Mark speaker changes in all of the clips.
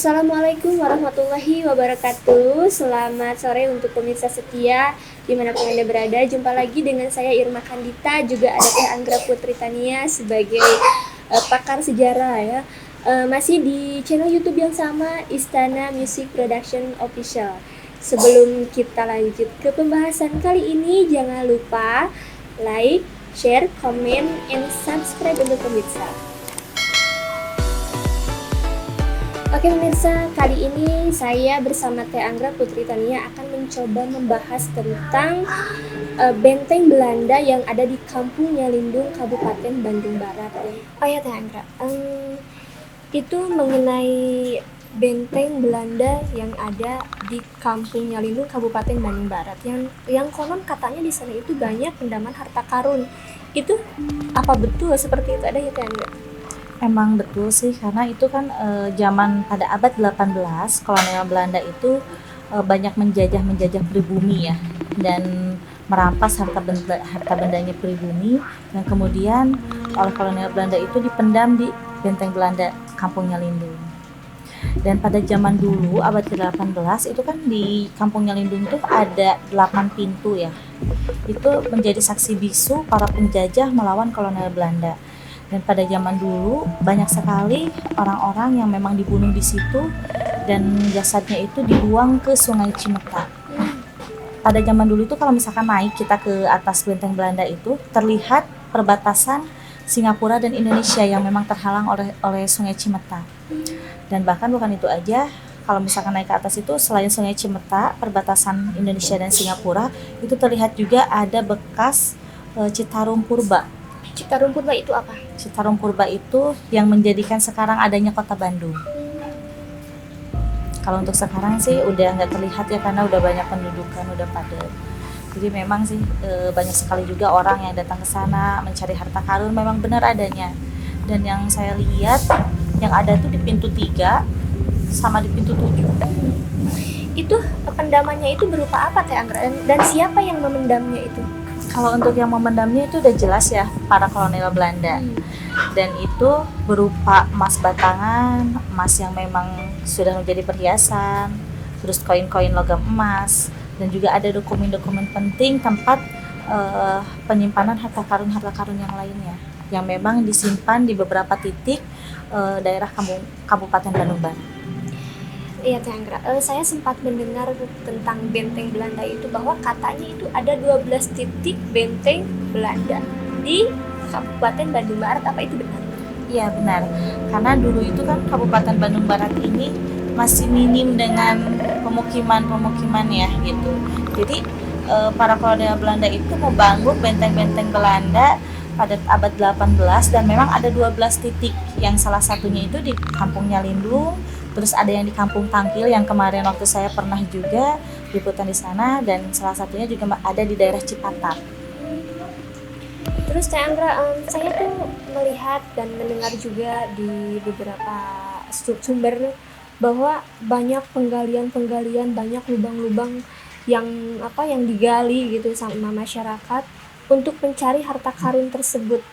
Speaker 1: Assalamualaikum warahmatullahi wabarakatuh. Selamat sore untuk pemirsa setia dimanapun Anda berada. Jumpa lagi dengan saya Irma Kandita, juga ada Teh Anggra Putri Tania sebagai pakar sejarah ya. Masih di channel YouTube yang sama, Istana Music Production Official. Sebelum kita lanjut ke pembahasan kali ini, jangan lupa like, share, comment, and subscribe untuk pemirsa. Oke pemirsa, kali ini saya bersama Teh Anggra Putri Tania akan mencoba membahas tentang benteng Belanda yang ada di Kampung Nyalindung, Kabupaten Bandung Barat. Oh ya Teh Anggra, itu mengenai benteng Belanda yang ada di Kampung Nyalindung, Kabupaten Bandung Barat, yang konon katanya di sana itu banyak pendaman harta karun. Itu apa betul seperti itu ada ya Teh Anggra?
Speaker 2: Emang betul sih, karena itu kan zaman pada abad 18 kolonial Belanda itu banyak menjajah pribumi ya, dan merampas harta bendanya pribumi, dan kemudian oleh kolonial Belanda itu dipendam di benteng Belanda Kampung Nyalindung. Dan pada zaman dulu abad ke-18 itu kan di Kampung Nyalindung itu ada 8 pintu ya. Itu menjadi saksi bisu para penjajah melawan kolonial Belanda. Dan pada zaman dulu banyak sekali orang-orang yang memang dibunuh di situ dan jasadnya itu dibuang ke Sungai Cimeta. Pada zaman dulu itu kalau misalkan naik kita ke atas benteng Belanda itu terlihat perbatasan Singapura dan Indonesia yang memang terhalang oleh Sungai Cimeta. Dan bahkan bukan itu aja, kalau misalkan naik ke atas itu selain Sungai Cimeta, perbatasan Indonesia dan Singapura itu terlihat juga ada bekas Citarum Purba.
Speaker 1: Citarum Purba itu apa?
Speaker 2: Citarum Purba itu yang menjadikan sekarang adanya kota Bandung. Kalau untuk sekarang sih udah nggak terlihat ya, karena udah banyak pendudukan, udah padat. Jadi memang sih banyak sekali juga orang yang datang ke sana mencari harta karun, memang benar adanya. Dan yang saya lihat yang ada tuh di pintu 3 sama di pintu 7.
Speaker 1: Itu pendamannya itu berupa apa Teh Anggra? Dan siapa yang memendamnya itu?
Speaker 2: Kalau untuk yang memendamnya itu udah jelas ya, para kolonial Belanda. Dan itu berupa emas batangan, emas yang memang sudah menjadi perhiasan, terus koin-koin logam emas, dan juga ada dokumen-dokumen penting tempat penyimpanan harta karun yang lainnya yang memang disimpan di beberapa titik daerah Kabupaten Bandung Barat.
Speaker 1: Iya Teh Anggra, saya sempat mendengar tentang benteng Belanda itu bahwa katanya itu ada 12 titik benteng Belanda di Kabupaten Bandung Barat. Apa itu benar?
Speaker 2: Iya benar, karena dulu itu kan Kabupaten Bandung Barat ini masih minim dengan pemukiman ya gitu. Jadi para kolonial Belanda itu membangun benteng-benteng Belanda pada abad 18, dan memang ada 12 titik, yang salah satunya itu di Kampung Nyalindung, terus ada yang di Kampung Tangkil yang kemarin waktu saya pernah juga liputan di sana, dan salah satunya juga ada di daerah Cipatat.
Speaker 1: Terus Teh Anggra, saya tuh melihat dan mendengar juga di beberapa sumber bahwa banyak penggalian, banyak lubang-lubang yang digali gitu sama masyarakat untuk mencari harta karun tersebut.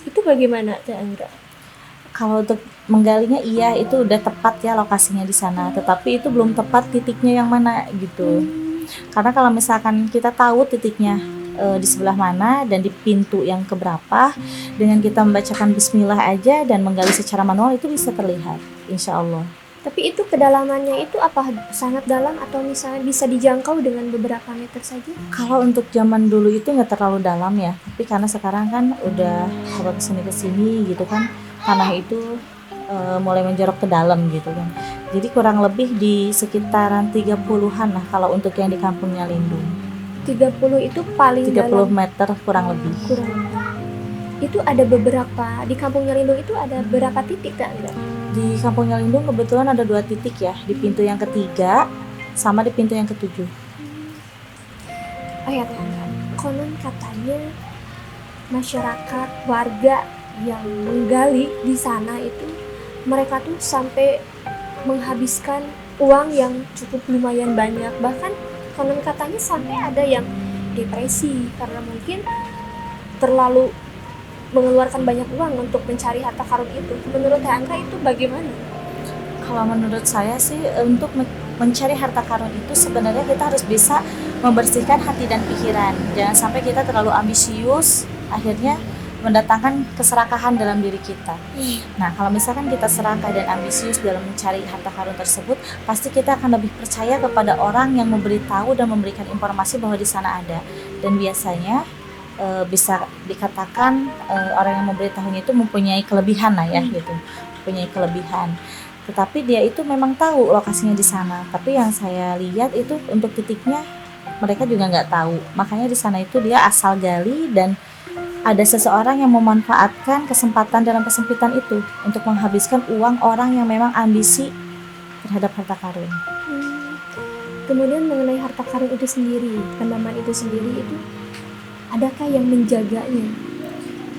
Speaker 1: Itu bagaimana Teh Anggra?
Speaker 2: Kalau untuk menggalinya iya, itu udah tepat ya lokasinya di sana, tetapi itu belum tepat titiknya yang mana gitu. Karena kalau misalkan kita tahu titiknya di sebelah mana dan di pintu yang keberapa, dengan kita membacakan bismillah aja dan menggali secara manual itu bisa terlihat, insya Allah.
Speaker 1: Tapi itu kedalamannya itu apa sangat dalam atau misalnya bisa dijangkau dengan beberapa meter saja?
Speaker 2: Kalau untuk zaman dulu itu nggak terlalu dalam ya, tapi karena sekarang kan udah kesini gitu kan, tanah itu mulai menjorok ke dalam gitu kan. Jadi kurang lebih di sekitaran 30-an lah kalau untuk yang di Kampung Nyalindung.
Speaker 1: 30 itu paling
Speaker 2: 30
Speaker 1: dalam?
Speaker 2: meter kurang lebih.
Speaker 1: Itu ada beberapa, di Kampung Nyalindung itu ada berapa titik Kak Anggra?
Speaker 2: Di Kampung Nyalindung kebetulan ada 2 titik ya, di pintu yang ketiga sama di pintu yang ketujuh.
Speaker 1: Oh ya Kak Anggra, konon katanya masyarakat, warga yang menggali di sana itu mereka tuh sampai menghabiskan uang yang cukup lumayan banyak, bahkan konon katanya sampai ada yang depresi karena mungkin terlalu mengeluarkan banyak uang untuk mencari harta karun itu. Menurut Teh Anggra itu bagaimana?
Speaker 2: Kalau menurut saya sih untuk mencari harta karun itu sebenarnya kita harus bisa membersihkan hati dan pikiran. Jangan sampai kita terlalu ambisius, akhirnya mendatangkan keserakahan dalam diri kita. Nah, kalau misalkan kita serakah dan ambisius dalam mencari harta karun tersebut, pasti kita akan lebih percaya kepada orang yang memberitahu dan memberikan informasi bahwa di sana ada. Dan biasanya bisa dikatakan orang yang memberitahunya itu mempunyai kelebihan lah ya gitu, mempunyai kelebihan. Tetapi dia itu memang tahu lokasinya di sana. Tapi yang saya lihat itu untuk titiknya mereka juga nggak tahu. Makanya di sana itu dia asal gali dan ada seseorang yang memanfaatkan kesempatan dalam kesempitan itu untuk menghabiskan uang orang yang memang ambisi terhadap harta karun.
Speaker 1: Kemudian mengenai harta karun itu sendiri, penanaman itu sendiri itu adakah yang menjaganya?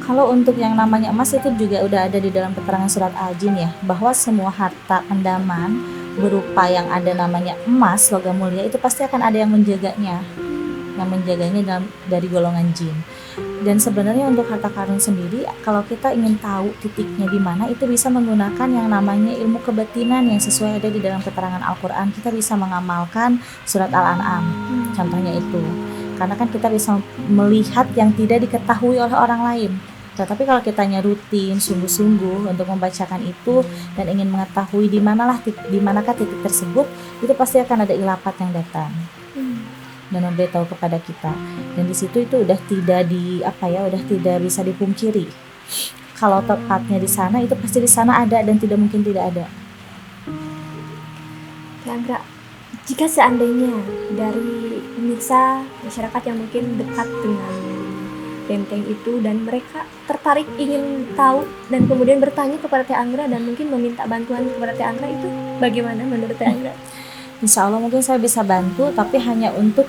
Speaker 2: Kalau untuk yang namanya emas itu juga udah ada di dalam keterangan surat Al-Jin ya, bahwa semua harta pendaman berupa yang ada namanya emas, logam mulia itu pasti akan ada yang menjaganya dari golongan jin. Dan sebenarnya untuk harta karun sendiri, kalau kita ingin tahu titiknya di mana, itu bisa menggunakan yang namanya ilmu kebatinan yang sesuai ada di dalam keterangan Al-Quran. Kita bisa mengamalkan surat Al-An'am, contohnya itu. Karena kan kita bisa melihat yang tidak diketahui oleh orang lain. Tetapi kalau kitanya rutin, sungguh-sungguh untuk membacakan itu dan ingin mengetahui di manakah titik tersebut, itu pasti akan ada ilapat yang datang dan memberitahu kepada kita. Dan di situ itu udah tidak bisa dipungkiri. Kalau tepatnya di sana, itu pasti di sana ada dan tidak mungkin tidak ada.
Speaker 1: Ya, enggak. Jika seandainya dari pemirsa masyarakat yang mungkin dekat dengan benteng itu dan mereka tertarik ingin tahu dan kemudian bertanya kepada Teh Anggra dan mungkin meminta bantuan kepada Teh Anggra, itu bagaimana menurut Teh Anggra?
Speaker 2: Insya Allah mungkin saya bisa bantu, tapi hanya untuk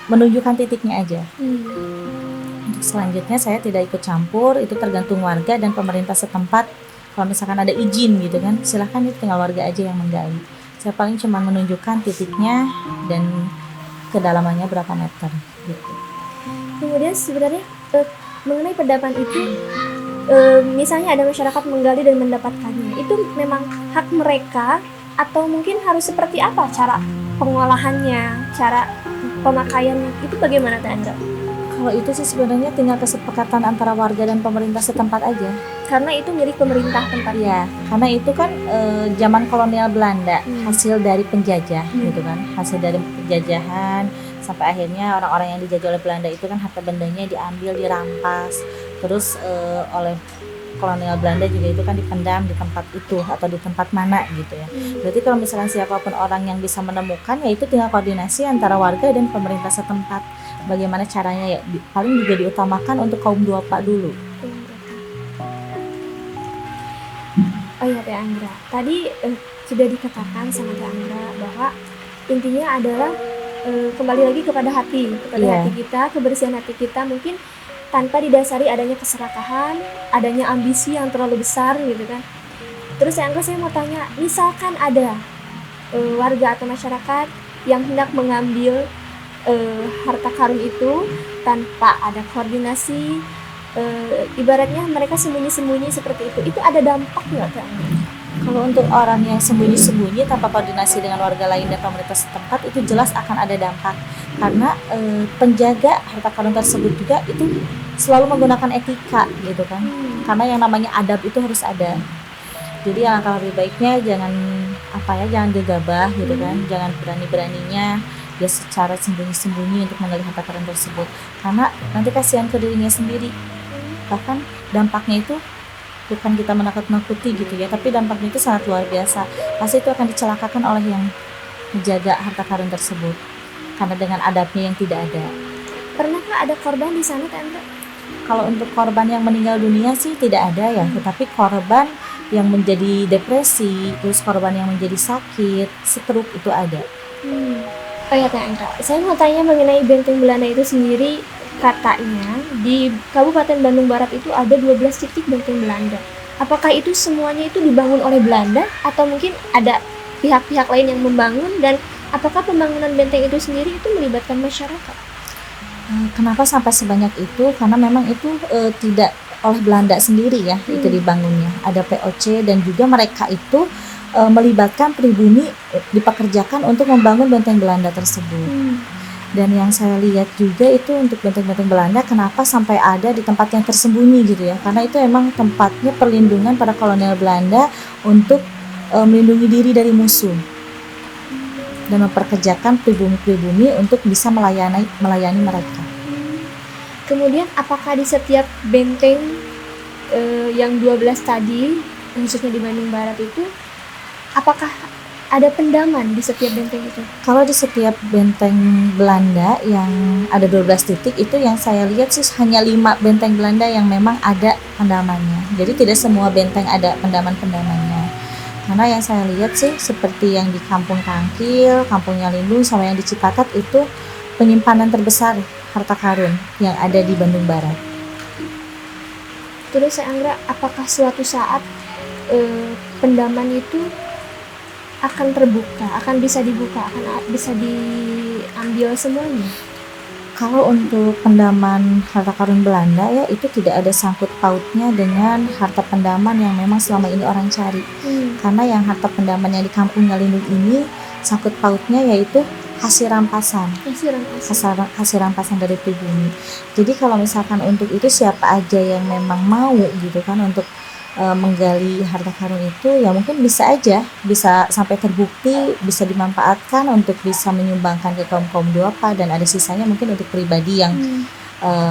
Speaker 2: menunjukkan titiknya aja. Untuk selanjutnya saya tidak ikut campur, itu tergantung warga dan pemerintah setempat. Kalau misalkan ada izin gitu kan, silahkan itu tinggal warga aja yang menggali. Saya paling cuma menunjukkan titiknya dan kedalamannya berapa meter gitu.
Speaker 1: Kemudian sebenarnya mengenai pendapat itu, misalnya ada masyarakat menggali dan mendapatkannya, itu memang hak mereka atau mungkin harus seperti apa cara pengolahannya, cara pemakaiannya, itu bagaimana Teh Anggra?
Speaker 2: Kalau itu sih sebenarnya tinggal kesepakatan antara warga dan pemerintah setempat aja.
Speaker 1: Karena itu milik pemerintah tempat.
Speaker 2: Ya, karena itu kan zaman kolonial Belanda, hasil dari penjajah gitu kan, hasil dari penjajahan sampai akhirnya orang-orang yang dijajah oleh Belanda itu kan harta bendanya diambil, dirampas, terus oleh kolonial Belanda juga itu kan dipendam di tempat itu atau di tempat mana gitu ya. Berarti kalau misalkan siapapun orang yang bisa menemukan, ya itu tinggal koordinasi antara warga dan pemerintah setempat. Bagaimana caranya ya, paling juga diutamakan untuk kaum duafa dulu.
Speaker 1: Oh iya Teh Anggra, tadi sudah dikatakan sama Teh Anggra bahwa intinya adalah kembali lagi kepada hati kita, kebersihan hati kita, mungkin tanpa didasari adanya keserakahan, adanya ambisi yang terlalu besar gitu kan. Terus Teh Anggra, saya mau tanya, misalkan ada warga atau masyarakat yang hendak mengambil harta karun itu tanpa ada koordinasi, ibaratnya mereka sembunyi-sembunyi seperti itu ada dampak nggak Teh Anggra?
Speaker 2: Kalau untuk orang yang sembunyi-sembunyi tanpa koordinasi dengan warga lain dan pemerintah setempat, itu jelas akan ada dampak. Karena penjaga harta karun tersebut juga itu selalu menggunakan etika gitu kan. Karena yang namanya adab itu harus ada. Jadi alangkah lebih baiknya jangan gegabah gitu kan, jangan berani-beraninya dia secara sembunyi-sembunyi untuk menggali harta karun tersebut. Karena nanti kasihan ke dirinya sendiri. Bahkan dampaknya itu bukan kita menakut-nakuti gitu ya, tapi dampaknya itu sangat luar biasa. Pasti itu akan dicelakakan oleh yang menjaga harta karun tersebut karena dengan adabnya yang tidak ada.
Speaker 1: Pernahkah ada korban di sana Teh Anggra?
Speaker 2: Kalau untuk korban yang meninggal dunia sih tidak ada ya, tetapi korban yang menjadi depresi, terus korban yang menjadi sakit, stroke itu ada.
Speaker 1: Oh ya Teh Anggra, saya mau tanya mengenai benteng Belanda itu sendiri. Katanya di Kabupaten Bandung Barat itu ada 12 titik benteng Belanda. Apakah itu semuanya itu dibangun oleh Belanda atau mungkin ada pihak-pihak lain yang membangun, dan apakah pembangunan benteng itu sendiri itu melibatkan masyarakat?
Speaker 2: Kenapa sampai sebanyak itu? Karena memang itu tidak oleh Belanda sendiri ya, itu dibangunnya. Ada POC dan juga mereka itu melibatkan pribumi dipekerjakan untuk membangun benteng Belanda tersebut. Dan yang saya lihat juga itu untuk benteng-benteng Belanda kenapa sampai ada di tempat yang tersembunyi gitu ya, karena itu emang tempatnya perlindungan para kolonial Belanda untuk melindungi diri dari musuh dan memperkerjakan pribumi-pribumi untuk bisa melayani mereka.
Speaker 1: Kemudian apakah di setiap benteng yang 12 tadi, khususnya di Bandung Barat itu, apakah ada pendaman di setiap benteng itu?
Speaker 2: Kalau di setiap benteng Belanda yang ada 12 titik itu yang saya lihat sih hanya 5 benteng Belanda yang memang ada pendamannya. Jadi tidak semua benteng ada pendaman-pendamannya. Karena yang saya lihat sih seperti yang di Kampung Tangkil, Kampungnya Lindung, sama yang di Cipatat itu penyimpanan terbesar harta karun yang ada di Bandung Barat.
Speaker 1: Terus saya Anggra, apakah suatu saat pendaman itu akan terbuka, akan bisa dibuka, akan bisa diambil semuanya?
Speaker 2: Kalau untuk pendaman harta karun Belanda ya itu tidak ada sangkut pautnya dengan harta pendaman yang memang selama ini orang cari. Karena yang harta pendaman yang di Kampungnya Lindung ini sangkut pautnya yaitu hasil rampasan dari pribumi. Jadi kalau misalkan untuk itu siapa aja yang memang mau gitu kan untuk menggali harta karun itu ya mungkin bisa sampai terbukti, bisa dimanfaatkan untuk bisa menyumbangkan ke kaum duafa, dan ada sisanya mungkin untuk pribadi yang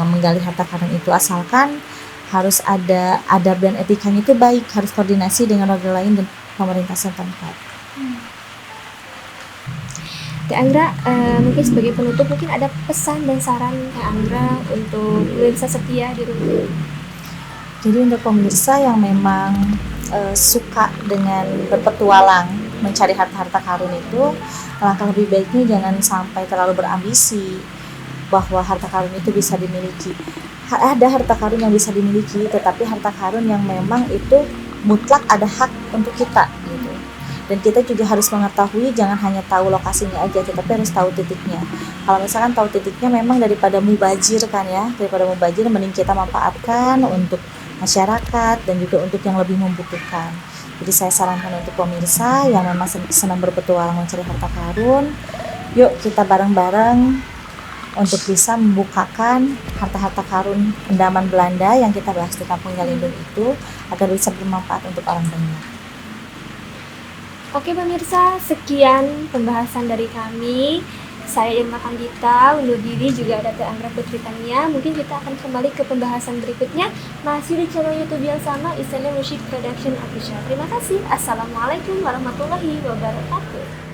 Speaker 2: menggali harta karun itu, asalkan harus ada adab dan etikanya itu baik, harus koordinasi dengan warga lain dan pemerintah setempat.
Speaker 1: Teh Anggra, mungkin sebagai penutup mungkin ada pesan dan saran Teh Anggra untuk pemirsa setia di rumah.
Speaker 2: Jadi untuk pemirsa yang memang suka dengan berpetualang mencari harta-harta karun itu, langkah lebih baiknya jangan sampai terlalu berambisi bahwa harta karun itu bisa dimiliki. Ada harta karun yang bisa dimiliki, tetapi harta karun yang memang itu mutlak ada hak untuk kita gitu. Dan kita juga harus mengetahui, jangan hanya tahu lokasinya aja, tetapi harus tahu titiknya. Kalau misalkan tahu titiknya, memang daripada mubazir mending kita manfaatkan untuk masyarakat dan juga untuk yang lebih membutuhkan. Jadi saya sarankan untuk pemirsa yang memang senang berpetualang mencari harta karun, yuk kita bareng-bareng untuk bisa membukakan harta-harta karun pendaman Belanda yang kita bahas di Kampungnya Lindung itu agar bisa bermanfaat untuk orang banyak.
Speaker 1: Oke pemirsa, sekian pembahasan dari kami. Saya Irma Kandita undur diri, juga ada Teh Anggra Putri Tania. Mungkin kita akan kembali ke pembahasan berikutnya masih di channel YouTube yang sama, Isene Music Production Official. Terima kasih. Assalamualaikum warahmatullahi wabarakatuh.